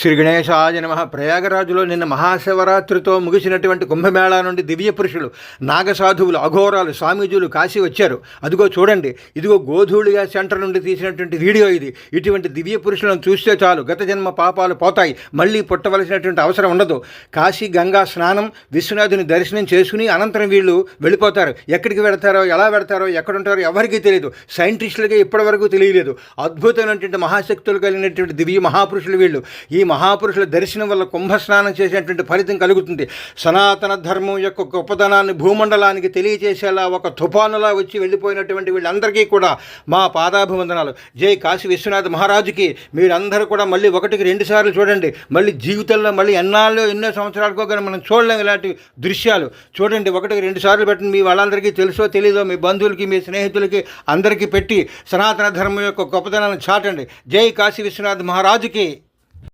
శ్రీ గణేశాయ నమః. ప్రయాగరాజులో నిన్న మహాశివరాత్రితో ముగిసినటువంటి కుంభమేళా నుండి దివ్య పురుషులు, నాగసాధువులు, అఘోరాలు, స్వామీజీలు కాశీ వచ్చారు. అదిగో చూడండి, ఇదిగో గోధూళిగా సెంటర్ నుండి తీసినటువంటి వీడియో ఇది. ఇటువంటి దివ్య పురుషులను చూస్తే చాలు గత జన్మ పాపాలు పోతాయి, మళ్ళీ పుట్టవలసినటువంటి అవసరం ఉండదు. కాశీ గంగా స్నానం, విశ్వనాథుని దర్శనం చేసుకుని అనంతరం వీళ్ళు వెళ్ళిపోతారు. ఎక్కడికి వెడతారో, ఎలా వెడతారో, ఎక్కడుంటారో ఎవరికీ తెలియదు. సైంటిస్టులకే ఇప్పటివరకు తెలియలేదు. అద్భుతమైనటువంటి మహాశక్తులు కలిగినటువంటి దివ్య మహాపురుషులు వీళ్ళు. ఈ మహాపురుషుల దర్శనం వల్ల కుంభస్నానం చేసేటువంటి ఫలితం కలుగుతుంది. సనాతన ధర్మం యొక్క గొప్పతనాన్ని భూమండలానికి తెలియజేసేలా ఒక తుఫానులా వచ్చి వెళ్ళిపోయినటువంటి వీళ్ళందరికీ కూడా మా పాదాభివందనాలు. జై కాశీ విశ్వనాథ మహారాజుకి. మీరందరూ కూడా మళ్ళీ ఒకటికి 2 సార్లు చూడండి. మళ్ళీ జీవితంలో మళ్ళీ ఎన్నో సంవత్సరాలకో కానీ మనం చూడలేము ఇలాంటి దృశ్యాలు. చూడండి, 1-2 సార్లు పెట్టండి. మీ వాళ్ళందరికీ తెలుసో తెలీదో మీ బంధువులకి, మీ స్నేహితులకి అందరికీ పెట్టి సనాతన ధర్మం యొక్క గొప్పతనాన్ని చాటండి. జై కాశీ విశ్వనాథ మహారాజుకి.